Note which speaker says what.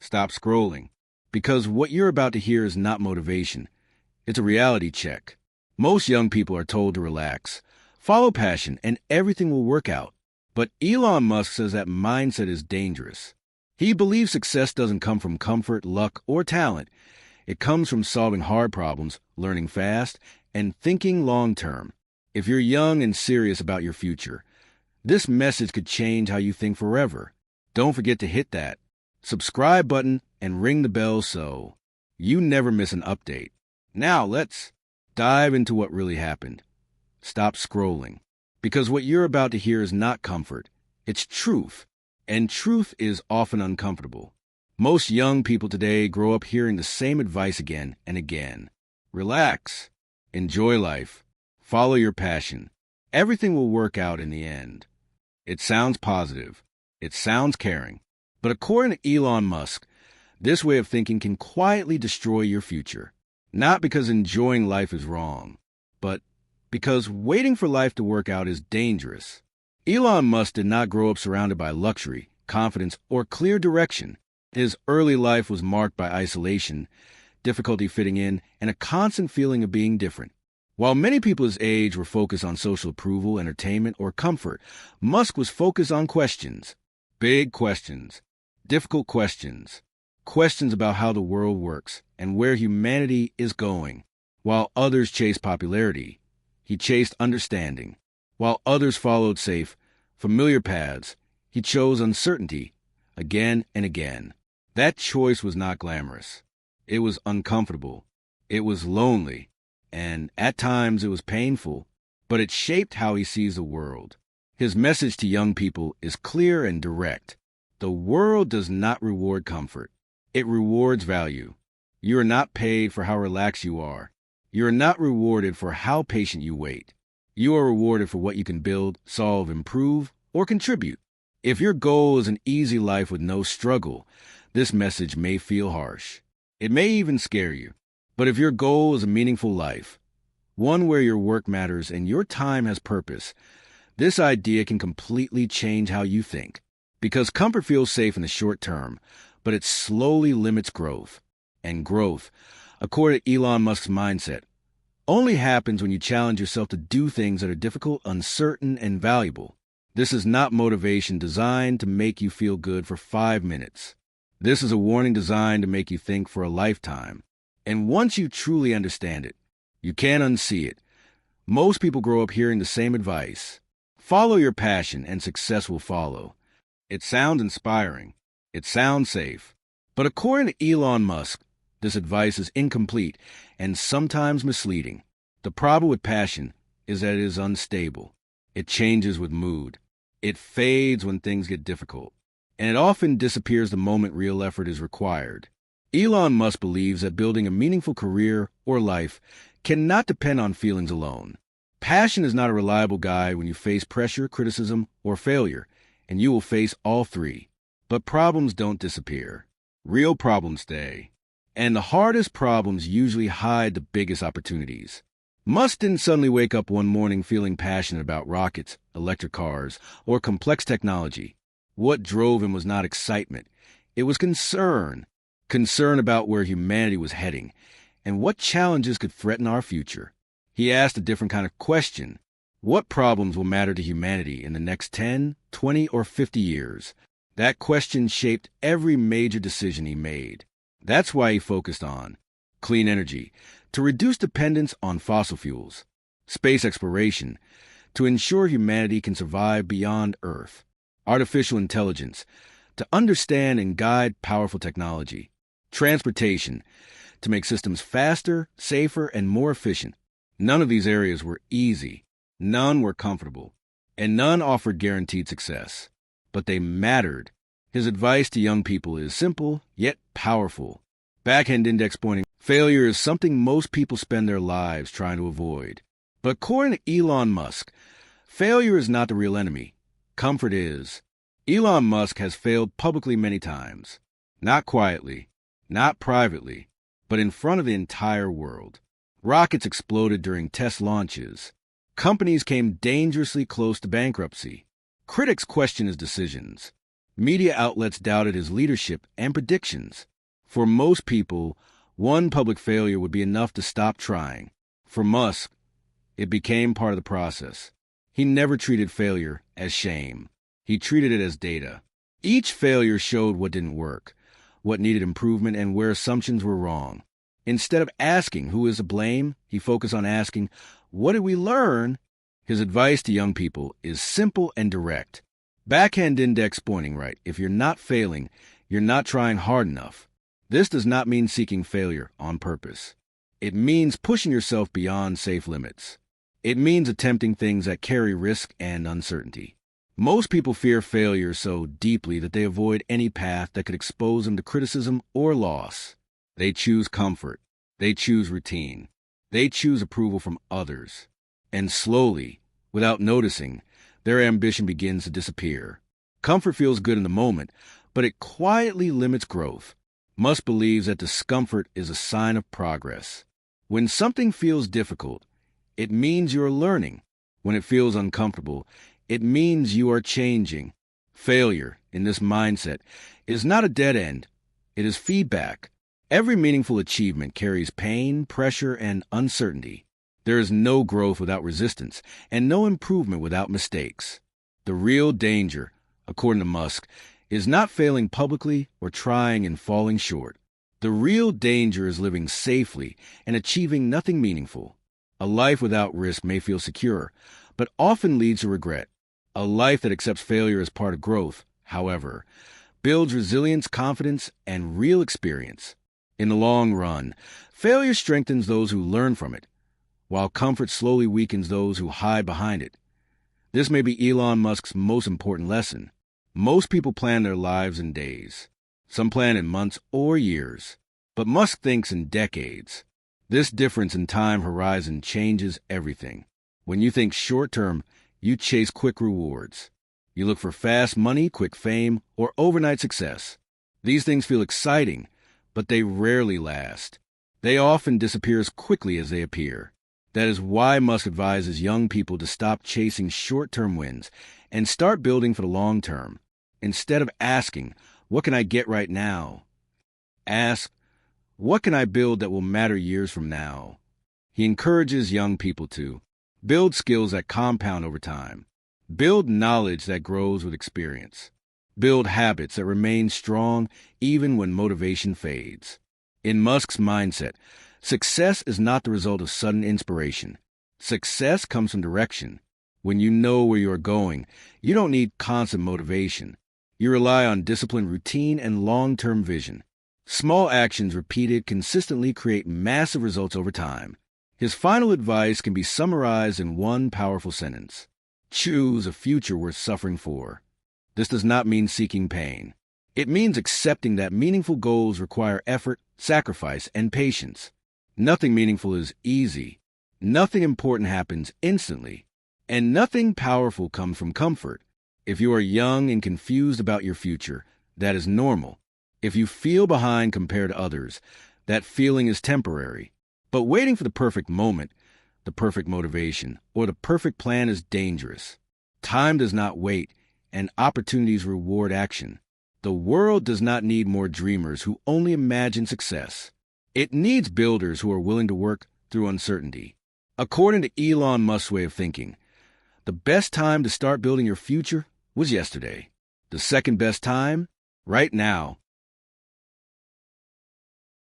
Speaker 1: Stop scrolling. Because what you're about to hear is not motivation. It's a reality check. Most young people are told to relax, follow passion, and everything will work out. But Elon Musk says that mindset is dangerous. He believes success doesn't come from comfort, luck, or talent. It comes from solving hard problems, learning fast, and thinking long-term. If you're young and serious about your future, this message could change how you think forever. Don't forget to hit that subscribe button and ring the bell so you never miss an update. Now let's dive into what really happened. Stop scrolling. Because what you're about to hear is not comfort, it's truth. And truth is often uncomfortable. Most young people today grow up hearing the same advice again and again. Relax. Enjoy life. Follow your passion. Everything will work out in the end. It sounds positive. It sounds caring. But according to Elon Musk, this way of thinking can quietly destroy your future. Not because enjoying life is wrong, but because waiting for life to work out is dangerous. Elon Musk did not grow up surrounded by luxury, confidence, or clear direction. His early life was marked by isolation, difficulty fitting in, and a constant feeling of being different. While many people his age were focused on social approval, entertainment, or comfort, Musk was focused on questions. Big questions. Difficult questions. Questions about how the world works and where humanity is going. While others chased popularity, he chased understanding. While others followed safe, familiar paths, he chose uncertainty again and again. That choice was not glamorous. It was uncomfortable. It was lonely. And at times it was painful, but it shaped how he sees the world. His message to young people is clear and direct. The world does not reward comfort. It rewards value. You are not paid for how relaxed you are. You are not rewarded for how patient you wait. You are rewarded for what you can build, solve, improve, or contribute. If your goal is an easy life with no struggle, this message may feel harsh. It may even scare you. But if your goal is a meaningful life, one where your work matters and your time has purpose, this idea can completely change how you think. Because comfort feels safe in the short term, but it slowly limits growth. And growth, according to Elon Musk's mindset, only happens when you challenge yourself to do things that are difficult, uncertain, and valuable. This is not motivation designed to make you feel good for 5 minutes. This is a warning designed to make you think for a lifetime. And once you truly understand it, you can't unsee it. Most people grow up hearing the same advice. Follow your passion and success will follow. It sounds inspiring. It sounds safe. But according to Elon Musk, this advice is incomplete and sometimes misleading. The problem with passion is that it is unstable. It changes with mood. It fades when things get difficult. And it often disappears the moment real effort is required. Elon Musk believes that building a meaningful career or life cannot depend on feelings alone. Passion is not a reliable guide when you face pressure, criticism, or failure, and you will face all three. But problems don't disappear. Real problems stay. And the hardest problems usually hide the biggest opportunities. Musk didn't suddenly wake up one morning feeling passionate about rockets, electric cars, or complex technology. What drove him was not excitement. It was concern. Concern about where humanity was heading and what challenges could threaten our future. He asked a different kind of question. What problems will matter to humanity in the next 10, 20, or 50 years? That question shaped every major decision he made. That's why he focused on clean energy, to reduce dependence on fossil fuels, space exploration, to ensure humanity can survive beyond Earth, artificial intelligence, to understand and guide powerful technology, transportation, to make systems faster, safer, and more efficient. None of these areas were easy, none were comfortable, and none offered guaranteed success. But they mattered. His advice to young people is simple, yet powerful. Backhand index pointing. Failure is something most people spend their lives trying to avoid. But according to Elon Musk, failure is not the real enemy. Comfort is. Elon Musk has failed publicly many times. Not quietly, not privately, but in front of the entire world. Rockets exploded during test launches. Companies came dangerously close to bankruptcy. Critics question his decisions. Media outlets doubted his leadership and predictions. For most people, one public failure would be enough to stop trying. For Musk, it became part of the process. He never treated failure as shame. He treated it as data. Each failure showed what didn't work, what needed improvement, and where assumptions were wrong. Instead of asking who is to blame, he focused on asking, what did we learn? His advice to young people is simple and direct. Backhand index pointing right. If you're not failing, you're not trying hard enough. This does not mean seeking failure on purpose. It means pushing yourself beyond safe limits. It means attempting things that carry risk and uncertainty. Most people fear failure so deeply that they avoid any path that could expose them to criticism or loss. They choose comfort. They choose routine. They choose approval from others. And slowly, without noticing, their ambition begins to disappear. Comfort feels good in the moment, but it quietly limits growth. Musk believes that discomfort is a sign of progress. When something feels difficult, it means you are learning. When it feels uncomfortable, it means you are changing. Failure, in this mindset, is not a dead end. It is feedback. Every meaningful achievement carries pain, pressure, and uncertainty. There is no growth without resistance, and no improvement without mistakes. The real danger, according to Musk, is not failing publicly or trying and falling short. The real danger is living safely and achieving nothing meaningful. A life without risk may feel secure, but often leads to regret. A life that accepts failure as part of growth, however, builds resilience, confidence, and real experience. In the long run, failure strengthens those who learn from it, while comfort slowly weakens those who hide behind it. This may be Elon Musk's most important lesson. Most people plan their lives in days. Some plan in months or years. But Musk thinks in decades. This difference in time horizon changes everything. When you think short-term, you chase quick rewards. You look for fast money, quick fame, or overnight success. These things feel exciting, but they rarely last. They often disappear as quickly as they appear. That is why Musk advises young people to stop chasing short-term wins and start building for the long term. Instead of asking, what can I get right now? Ask, what can I build that will matter years from now? He encourages young people to build skills that compound over time, build knowledge that grows with experience, build habits that remain strong even when motivation fades. In Musk's mindset, success is not the result of sudden inspiration. Success comes from direction. When you know where you are going, you don't need constant motivation. You rely on discipline, routine, and long-term vision. Small actions repeated consistently create massive results over time. His final advice can be summarized in one powerful sentence. Choose a future worth suffering for. This does not mean seeking pain. It means accepting that meaningful goals require effort, sacrifice, and patience. Nothing meaningful is easy. Nothing important happens instantly. And nothing powerful comes from comfort. If you are young and confused about your future, that is normal. If you feel behind compared to others, that feeling is temporary. But waiting for the perfect moment, the perfect motivation, or the perfect plan is dangerous. Time does not wait, and opportunities reward action. The world does not need more dreamers who only imagine success. It needs builders who are willing to work through uncertainty. According to Elon Musk's way of thinking, the best time to start building your future was yesterday. The second best time, right now.